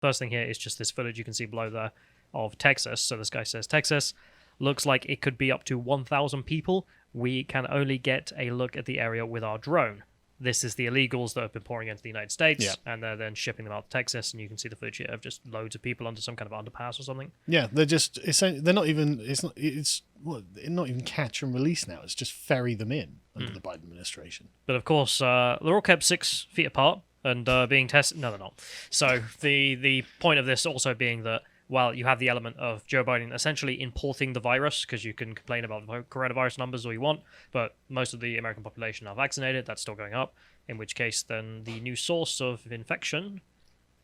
first thing here is just this footage you can see below there of Texas. So this guy says, Texas looks like it could be up to 1,000 people. We can only get a look at the area with our drone. This is the illegals that have been pouring into the United States, and they're then shipping them out to Texas, and you can see the footage here of just loads of people under some kind of underpass or something. Yeah, they're not even, it's not even catch and release now. It's just ferry them in under the Biden administration. But of course, they're all kept 6 feet apart and being tested. No, they're not. So the point of this also being that while you have the element of Joe Biden essentially importing the virus, because you can complain about the coronavirus numbers all you want, but most of the American population are vaccinated, that's still going up, in which case then the new source of infection,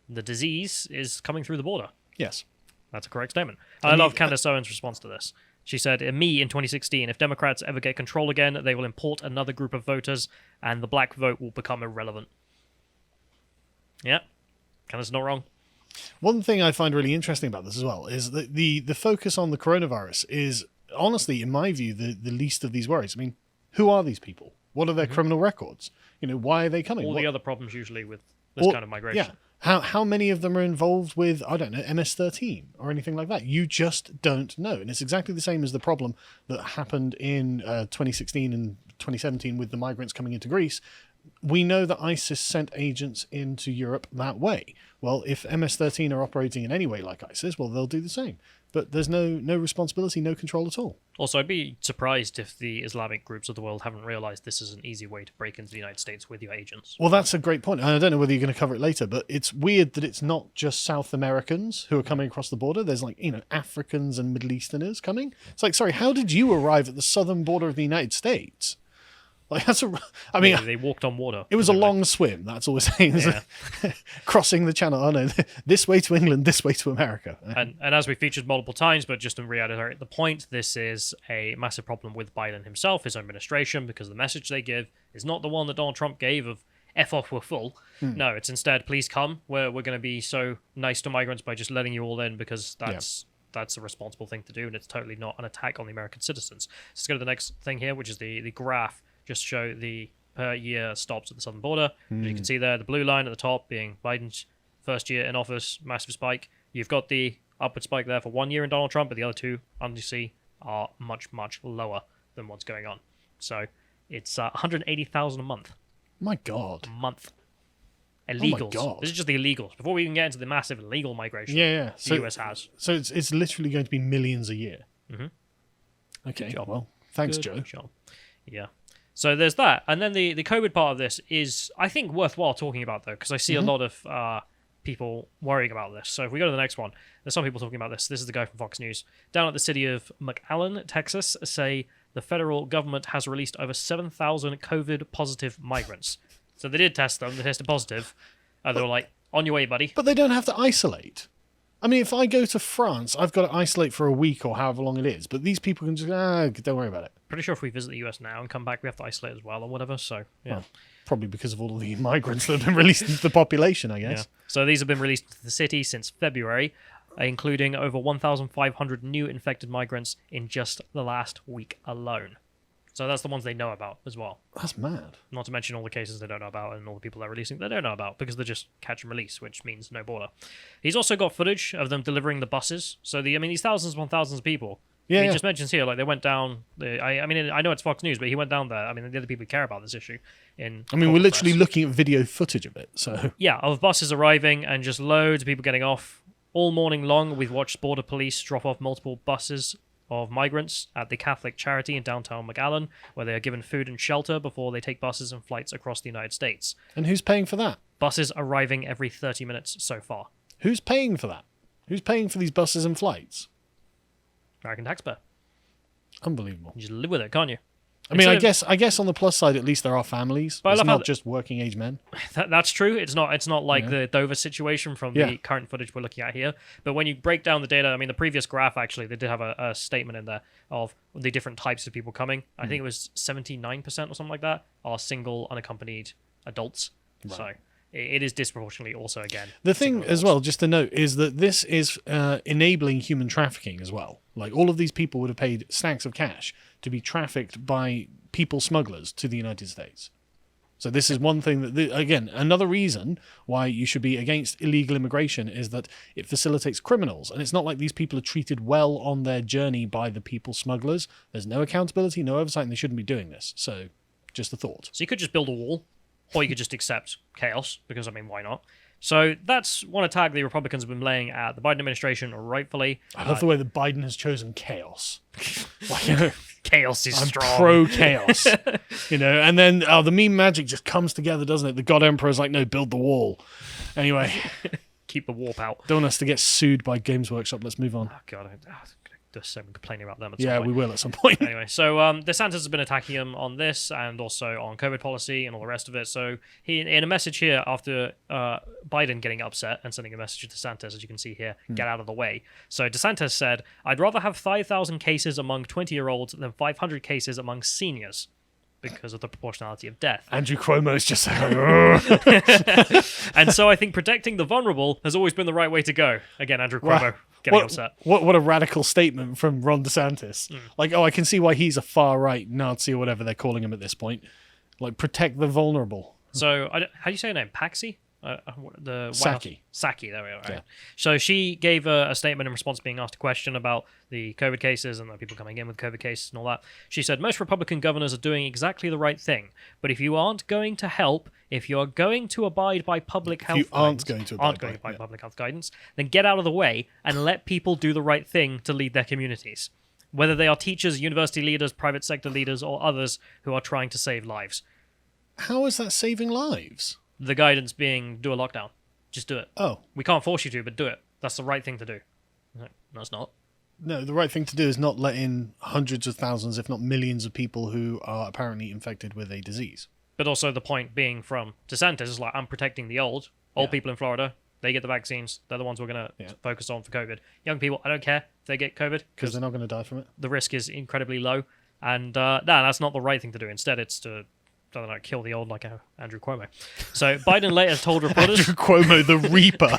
the disease, is coming through the border. Yes. That's a correct statement. I love Candace Owens' response to this. She said, me in 2016, if Democrats ever get control again, they will import another group of voters, and the black vote will become irrelevant. Yeah, Candace not wrong. One thing I find really interesting about this as well is that the focus on the coronavirus is, honestly, in my view, the least of these worries. I mean, who are these people? What are their criminal records? Why are they coming? All the other problems usually with this kind of migration. Yeah. How many of them are involved with, I don't know, MS-13 or anything like that? You just don't know. And it's exactly the same as the problem that happened in 2016 and 2017 with the migrants coming into Greece. We know that ISIS sent agents into Europe that way. Well, if MS-13 are operating in any way like ISIS, well, they'll do the same. But there's no responsibility, no control at all. Also, I'd be surprised if the Islamic groups of the world haven't realized this is an easy way to break into the United States with your agents. Well, that's a great point. I don't know whether you're going to cover it later, but it's weird that it's not just South Americans who are coming across the border. There's Africans and Middle Easterners coming. It's like, sorry, how did you arrive at the southern border of the United States? Like They walked on water. It was a long swim. That's all we're saying. Yeah. Crossing the channel. Oh no, this way to England, this way to America. And as we featured multiple times, but just to reiterate the point, this is a massive problem with Biden himself, his administration, because the message they give is not the one that Donald Trump gave of F off, we're full. No, it's instead, please come. We're going to be so nice to migrants by just letting you all in because that's a responsible thing to do, and it's totally not an attack on the American citizens. Let's go to the next thing here, which is the graph. Just show the per year stops at the southern border. As you can see there, the blue line at the top being Biden's first year in office, massive spike. You've got the upward spike there for 1 year in Donald Trump, but the other two, as you see, are much, much lower than what's going on. So it's 180,000 a month. My God. A month. Illegals. Oh my God. This is just the illegals. Before we even get into the massive illegal migration the US has. So it's literally going to be millions a year. Mm-hmm. Okay, well, thanks, Good Joe. job. Yeah. So there's that. And then the COVID part of this is, I think, worthwhile talking about, though, because I see a lot of people worrying about this. So if we go to the next one, there's some people talking about this. This is the guy from Fox News. Down at the city of McAllen, Texas, say the federal government has released over 7,000 COVID-positive migrants. So they did test them. They tested positive. They were like, on your way, buddy. But they don't have to isolate. I mean, if I go to France, I've got to isolate for a week or however long it is. But these people can just, don't worry about it. Pretty sure if we visit the US now and come back, we have to isolate as well or whatever. So, yeah. Well, probably because of all of the migrants that have been released into the population, I guess. Yeah. So these have been released to the city since February, including over 1,500 new infected migrants in just the last week alone. So that's the ones they know about as well. That's mad. Not to mention all the cases they don't know about and all the people they're releasing they don't know about because they're just catch and release, which means no border. He's also got footage of them delivering the buses. So these thousands upon thousands of people. Yeah, he just mentions here, like they went down. I know it's Fox News, but he went down there. I mean, the other people who care about this issue. We're literally looking at video footage of it. So yeah, of buses arriving and just loads of people getting off all morning long. We've watched border police drop off multiple buses of migrants at the Catholic charity in downtown McAllen, where they are given food and shelter before they take buses and flights across the United States. And who's paying for that? Buses arriving every 30 minutes so far. Who's paying for that? Who's paying for these buses and flights? American taxpayer. Unbelievable. You just live with it, can't you? I mean, I guess on the plus side, at least there are families. But it's not just working age men. That's true. It's not like the Dover situation from the current footage we're looking at here. But when you break down the data, I mean, the previous graph, actually, they did have a statement in there of the different types of people coming. I think it was 79% or something like that are single, unaccompanied adults. Right. So it is disproportionately also, again. The thing as well, just to note, is that this is enabling human trafficking as well. Like, all of these people would have paid stacks of cash to be trafficked by people smugglers to the United States. So this is one thing that, again, another reason why you should be against illegal immigration is that it facilitates criminals. And it's not like these people are treated well on their journey by the people smugglers. There's no accountability, no oversight, and they shouldn't be doing this. So just a thought. So you could just build a wall, or you could just accept chaos, because, I mean, why not? So that's one attack the Republicans have been laying at the Biden administration, rightfully. I love the way that Biden has chosen chaos. Like, chaos is strong. Pro-chaos. And then the meme magic just comes together, doesn't it? The God Emperor's like, no, build the wall. Anyway. Keep the warp out. Don't want us to get sued by Games Workshop. Let's move on. Oh, God. There's someone complaining about them. We will at some point. Anyway, so DeSantis has been attacking him on this and also on COVID policy and all the rest of it. So he, in a message here after Biden getting upset and sending a message to DeSantis, as you can see here, get out of the way. So DeSantis said, "I'd rather have 5,000 cases among 20-year-olds than 500 cases among seniors, because of the proportionality of death." Andrew Cuomo's just and so I think protecting the vulnerable has always been the right way to go. Again, Andrew Cuomo getting upset. What a radical statement from Ron DeSantis. Like, I can see why he's a far-right Nazi or whatever they're calling him at this point. Like, protect the vulnerable. So, how do you say her name? Paxi? The Psaki. Psaki, there we are. Right. Yeah. So she gave a statement in response to being asked a question about the COVID cases and the people coming in with COVID cases and all that. She said, "Most Republican governors are doing exactly the right thing. But if you aren't going to help, if you are going to abide by public health public health guidance, then get out of the way and let people do the right thing to lead their communities. Whether they are teachers, university leaders, private sector leaders, or others who are trying to save lives." How is that saving lives? The guidance being, do a lockdown. Just do it. Oh. We can't force you to, but do it. That's the right thing to do. No, it's not. No, the right thing to do is not let in hundreds of thousands, if not millions of people who are apparently infected with a disease. But also the point being from DeSantis is like, I'm protecting the old people in Florida. They get the vaccines. They're the ones we're going to focus on for COVID. Young people, I don't care if they get COVID. Because they're not going to die from it. The risk is incredibly low. And that's not the right thing to do. Instead, it's to, I don't know, kill the old like Andrew Cuomo. So Biden later told reporters... Andrew Cuomo, the Reaper.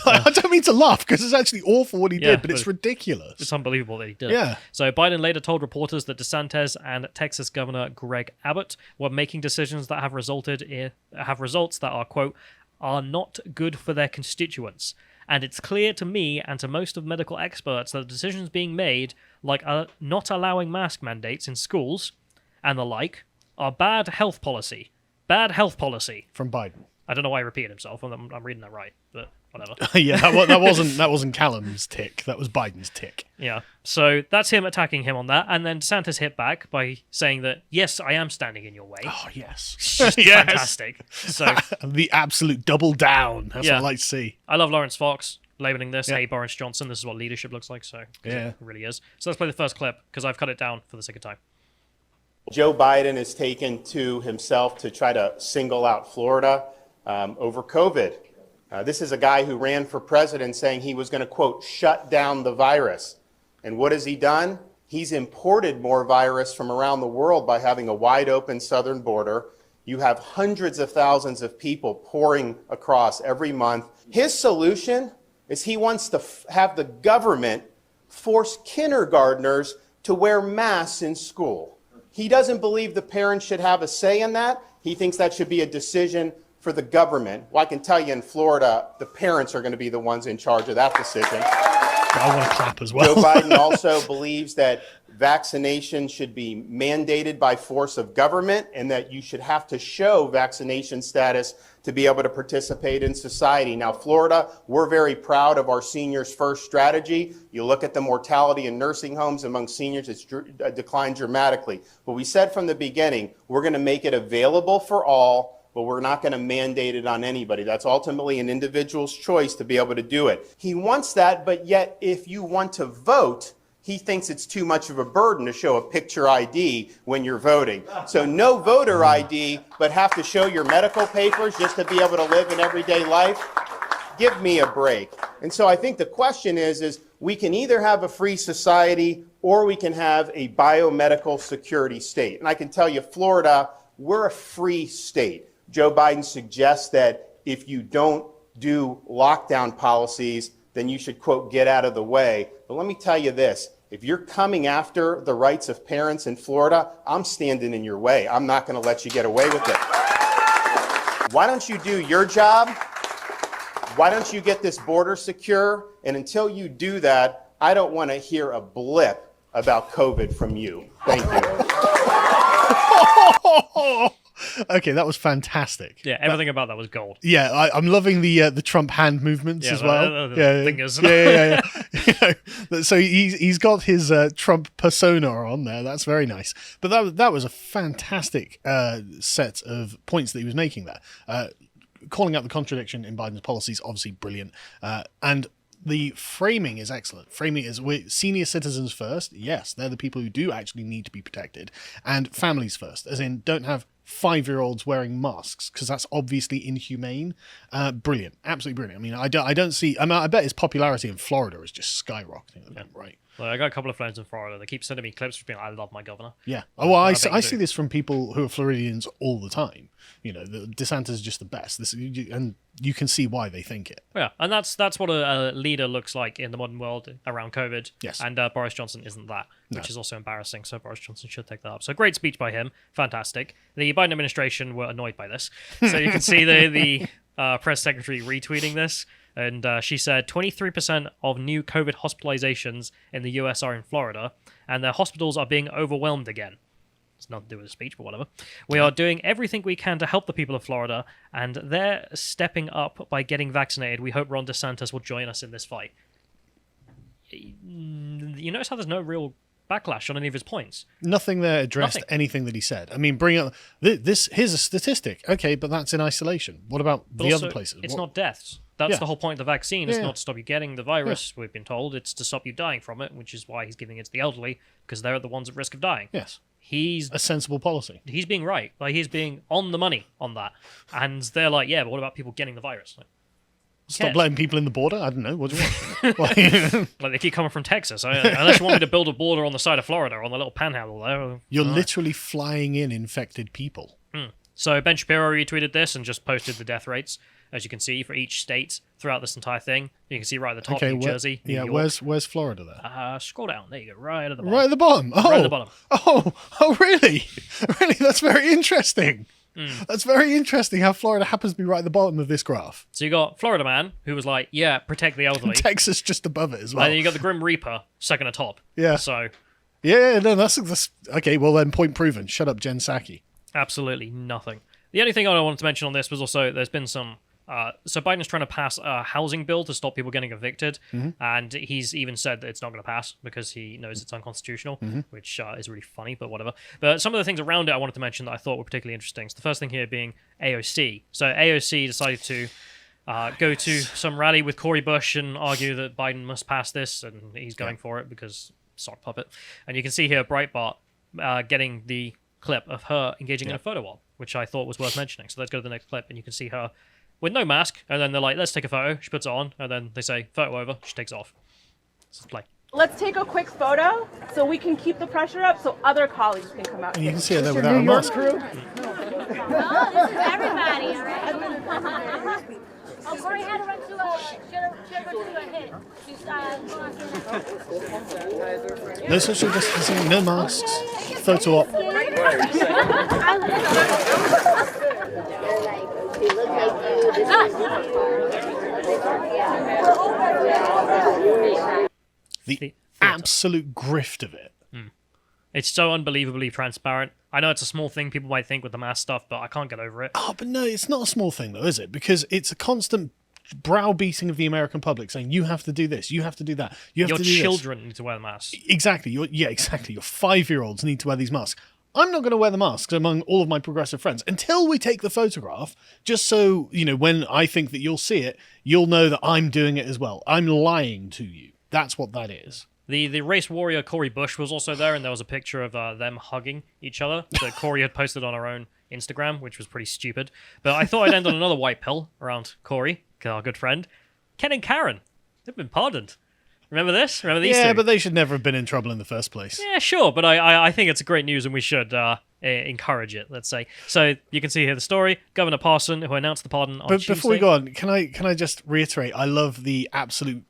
I don't mean to laugh because it's actually awful what he did, but it's ridiculous. It's unbelievable that he did. Yeah. So Biden later told reporters that DeSantis and Texas Governor Greg Abbott were making decisions that have results that are, quote, are not good for their constituents. And it's clear to me and to most of medical experts that the decisions being made, like not allowing mask mandates in schools and the like, are bad health policy. Bad health policy. From Biden. I don't know why he repeated himself. I'm reading that right, but whatever. Yeah, that wasn't Callum's tick. That was Biden's tick. Yeah. So that's him attacking him on that. And then DeSantis hit back by saying that, yes, I am standing in your way. Oh, yes. Just fantastic. So the absolute double down. That's what I like to see. I love Lawrence Fox labeling this, hey, Boris Johnson, this is what leadership looks like. So it really is. So let's play the first clip because I've cut it down for the sake of time. Joe Biden has taken to himself to try to single out Florida over COVID. This is a guy who ran for president saying he was going to, quote, shut down the virus. And what has he done? He's imported more virus from around the world by having a wide open southern border. You have hundreds of thousands of people pouring across every month. His solution is he wants to have the government force kindergartners to wear masks in school. He doesn't believe the parents should have a say in that. He thinks that should be a decision for the government. Well, I can tell you in Florida, the parents are going to be the ones in charge of that decision. I want to clap as well. Joe Biden also believes that vaccination should be mandated by force of government and that you should have to show vaccination status to be able to participate in society. Now, Florida, we're very proud of our Seniors First strategy. You look at the mortality in nursing homes among seniors, it's declined dramatically. But we said from the beginning, we're going to make it available for all, but we're not going to mandate it on anybody. That's ultimately an individual's choice to be able to do it. He wants that, but yet if you want to vote, he thinks it's too much of a burden to show a picture ID when you're voting. So no voter ID, but have to show your medical papers just to be able to live an everyday life? Give me a break. And so I think the question is we can either have a free society or we can have a biomedical security state. And I can tell you, Florida, we're a free state. Joe Biden suggests that if you don't do lockdown policies, then you should, quote, get out of the way. But let me tell you this, if you're coming after the rights of parents in Florida, I'm standing in your way. I'm not going to let you get away with it. Why don't you do your job? Why don't you get this border secure? And until you do that, I don't want to hear a blip about COVID from you. Thank you. Okay, that was fantastic. Yeah, everything about that was gold. Yeah, I'm loving the Trump hand movements as well. Fingers. Yeah. So he's got his Trump persona on there. That's very nice. But that was a fantastic set of points that he was making there. Calling out the contradiction in Biden's policies, obviously brilliant. And the framing is excellent. Framing is we're senior citizens first. Yes, they're the people who do actually need to be protected. And families first, as in don't have 5-year-olds wearing masks, because that's obviously inhumane. Brilliant. Absolutely brilliant. I mean, I don't see... I bet his popularity in Florida is just skyrocketing. Yeah. Right. Well, I got a couple of friends in Florida. They keep sending me clips of being like, I love my governor. Yeah. Oh, well, I see this from people who are Floridians all the time. You know, DeSantis is just the best. And you can see why they think it. Yeah, and that's what a leader looks like in the modern world around COVID. Yes. And Boris Johnson isn't that, which is also embarrassing. So Boris Johnson should take that up. So great speech by him. Fantastic. The Biden administration were annoyed by this. So you can see the press secretary retweeting this. And she said 23% of new COVID hospitalizations in the US are in Florida, and their hospitals are being overwhelmed again. It's nothing to do with the speech, but whatever. We are doing everything we can to help the people of Florida, and they're stepping up by getting vaccinated. We hope Ron DeSantis will join us in this fight. You notice how there's no real backlash on any of his points? Nothing there addressed anything that he said. I mean, bring up this. Here's a statistic. Okay, but that's in isolation. What about the other places? It's not deaths. That's the whole point of the vaccine. It's not to stop you getting the virus, we've been told. It's to stop you dying from it, which is why he's giving it to the elderly, because they're the ones at risk of dying. Yes. He's a sensible policy. He's being right. Like, he's being on the money on that. And they're like, yeah, but what about people getting the virus? Like, stop letting people in the border? I don't know. What do you want? Like, they keep coming from Texas. Unless you want me to build a border on the side of Florida, on the little panhandle there. You're literally flying in infected people. So Ben Shapiro retweeted this and just posted the death rates, as you can see, for each state throughout this entire thing. You can see right at the top, New Jersey, New York. Where's Florida there? Scroll down. There you go, right at the bottom. Right at the bottom? Oh, right at the bottom. Oh, really? Really? That's very interesting. That's very interesting how Florida happens to be right at the bottom of this graph. So you got Florida man, who was like, yeah, protect the elderly. And Texas just above it as well. And then you got the Grim Reaper, second atop. Yeah. So... Yeah, no, that's... Okay, well then, point proven. Shut up, Jen Psaki. Absolutely nothing. The only thing I wanted to mention on this was also there's been some... so Biden's trying to pass a housing bill to stop people getting evicted, and he's even said that it's not going to pass because he knows it's unconstitutional, which is really funny, but whatever. But some of the things around it I wanted to mention that I thought were particularly interesting. So the first thing here being AOC. So AOC decided to go to some rally with Cory Bush and argue that Biden must pass this, and he's going for it because sock puppet. And you can see here Breitbart getting the clip of her engaging in a photo op, which I thought was worth mentioning. So let's go to the next clip, and you can see her with no mask, and then they're like, let's take a photo. She puts it on, and then they say, photo over. She takes it off. Let's play. Let's take a quick photo so we can keep the pressure up so other colleagues can come out. And you can see her there without a mask. No, this is everybody. Oh, Corey had to run to a hit. She's No social distancing, no masks. Photo op. The absolute grift of it. It's so unbelievably transparent. I know it's a small thing people might think with the mask stuff, but I can't get over it. Oh, but no, it's not a small thing though, is it? Because it's a constant browbeating of the American public saying, you have to do this, you have to do that, you have Your to do this. Your children need to wear the masks. Exactly. Exactly. Your 5-year-olds need to wear these masks. I'm not going to wear the masks among all of my progressive friends until we take the photograph, just so, when I think that you'll see it, you'll know that I'm doing it as well. I'm lying to you. That's what that is. The race warrior Cory Bush was also there, and there was a picture of them hugging each other that Cory had posted on her own Instagram, which was pretty stupid. But I thought I'd end on another white pill around Cory, our good friend. Ken and Karen, they've been pardoned. Remember this? Remember these two? Yeah, but they should never have been in trouble in the first place. Yeah, sure, but I think it's great news, and we should encourage it, let's say. So you can see here the story. Governor Parson, who announced the pardon on Tuesday. Before we go on, can I just reiterate, I love the absolute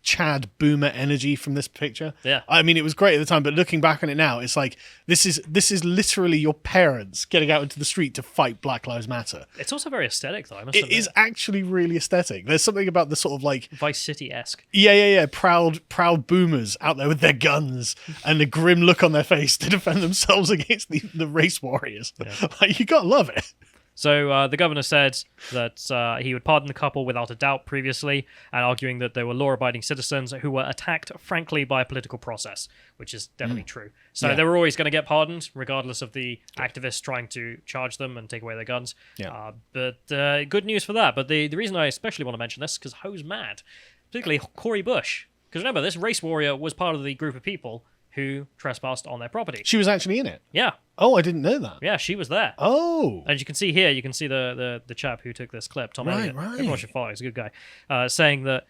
Chad boomer energy from this picture. Yeah. I mean, it was great at the time, but looking back on it now, it's like this is literally your parents getting out into the street to fight Black Lives Matter. It's also very aesthetic, though. I must It admit. is actually really aesthetic. There's something about the sort of like Vice City-esque. yeah, proud boomers out there with their guns and a grim look on their face to defend themselves against the race warriors. Like, you gotta love it. So the governor said that he would pardon the couple without a doubt previously, and arguing that they were law-abiding citizens who were attacked, frankly, by a political process, which is definitely true. So they were always going to get pardoned, regardless of the activists trying to charge them and take away their guns. Yeah. But good news for that. But the reason I especially want to mention this is because Ho's mad, particularly Cori Bush. Because remember, this race warrior was part of the group of people who trespassed on their property. She was actually in it. Yeah. Oh, I didn't know that. Yeah, she was there. Oh. As you can see here, you can see the chap who took this clip, Tom Elliott. Right. Everyone should follow. He's a good guy. Saying that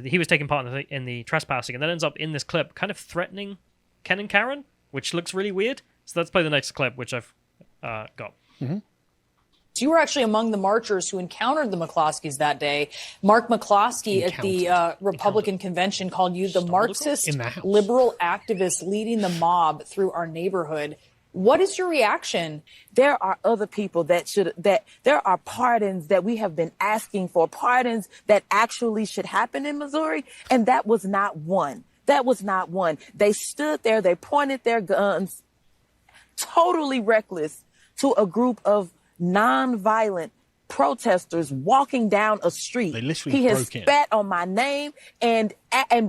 he was taking part in the trespassing, and then ends up in this clip kind of threatening Ken and Karen, which looks really weird. So let's play the next clip, which I've got. Mm-hmm. You were actually among the marchers who encountered the McCloskeys that day. Mark McCloskey at the Republican convention called you the Marxist liberal activist leading the mob through our neighborhood. What is your reaction? There are other people that there are pardons that we have been asking for, pardons that actually should happen in Missouri, and that was not one. That was not one. They stood there, they pointed their guns, totally reckless, to a group of non-violent protesters walking down a street. They literally He has broke in. spat on my name, and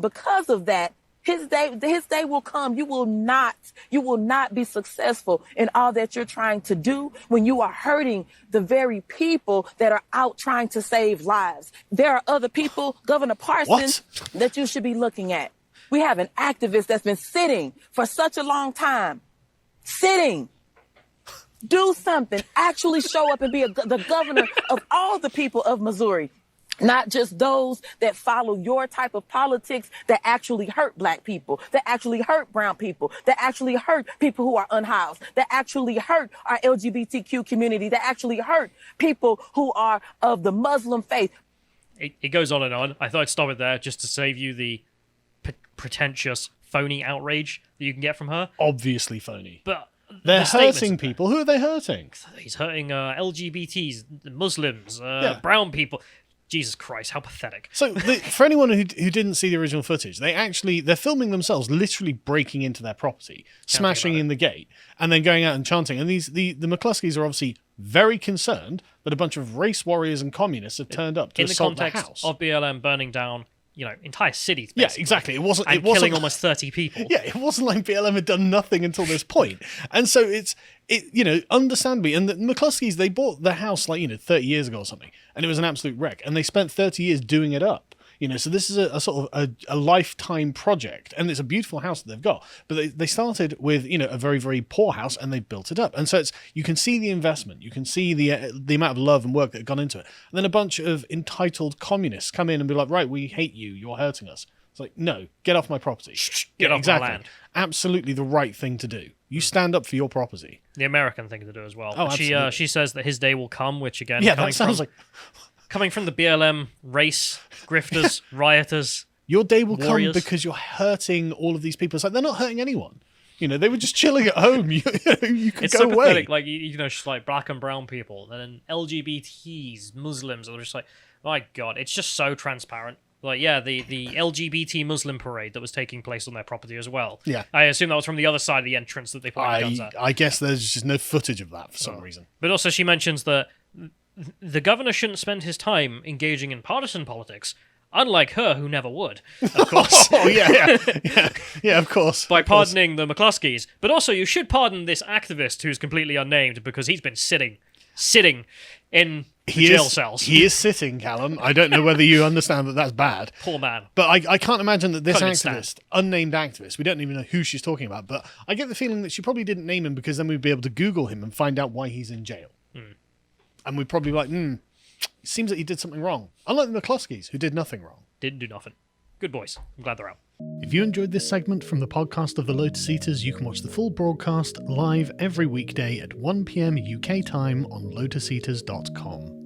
because of that, his day will come. You will not be successful in all that you're trying to do when you are hurting the very people that are out trying to save lives. There are other people, Governor Parsons, that you should be looking at. We have an activist that's been sitting for such a long time. Sitting. Do something. Actually show up and be the governor of all the people of Missouri. Not just those that follow your type of politics that actually hurt black people, that actually hurt brown people, that actually hurt people who are unhoused, that actually hurt our LGBTQ community, that actually hurt people who are of the Muslim faith. It goes on and on. I thought I'd stop it there just to save you the pretentious, phony outrage that you can get from her. Obviously phony. But they're hurting people. Who are they hurting? He's hurting LGBTs, Muslims, brown people. Jesus Christ, how pathetic. So for anyone who didn't see the original footage, they're filming themselves literally breaking into their property, smashing in the gate, and then going out and chanting. And the McCloskeys are obviously very concerned that a bunch of race warriors and communists have turned up to assault the house. In the context of BLM burning down, entire cities. Yeah, exactly. It wasn't killing almost 30 people. Yeah, it wasn't like BLM had done nothing until this point. And so understandably, and the McCloskeys, they bought the house 30 years ago or something, and it was an absolute wreck. And they spent 30 years doing it up. So this is a sort of a lifetime project, and it's a beautiful house that they've got. But they started with a very, very poor house, and they built it up. And so you can see the investment, you can see the amount of love and work that had gone into it. And then a bunch of entitled communists come in and be like, right, we hate you, you're hurting us. It's like, no, get off my property. Get off my land. Absolutely the right thing to do. You stand up for your property. The American thing to do as well. Oh, absolutely. She says that his day will come, which again, that sounds like coming from the BLM race, grifters, rioters. Your day will warriors. come because you're hurting all of these people. It's like they're not hurting anyone. They were just chilling at home. You could it's go so away. Pathetic. Like just like black and brown people, and then LGBTs, Muslims, are just like, my God, it's just so transparent. Like, yeah, the LGBT Muslim parade that was taking place on their property as well. Yeah. I assume that was from the other side of the entrance that they pointed guns at. I guess there's just no footage of that for some reason. But also she mentions that the governor shouldn't spend his time engaging in partisan politics, unlike her, who never would, of course. Oh, yeah, of course. By pardoning the McCloskeys. But also, you should pardon this activist who's completely unnamed because he's been sitting in jail cells. He is sitting, Callum. I don't know whether you understand that that's bad. Poor man. But I can't imagine that this activist, unnamed activist, we don't even know who she's talking about, but I get the feeling that she probably didn't name him because then we'd be able to Google him and find out why he's in jail. And we'd probably be like, it seems that he did something wrong. Unlike the McCloskeys, who did nothing wrong. Didn't do nothing. Good boys. I'm glad they're out. If you enjoyed this segment from the podcast of the Lotus Eaters, you can watch the full broadcast live every weekday at 1 p.m. UK time on lotuseaters.com.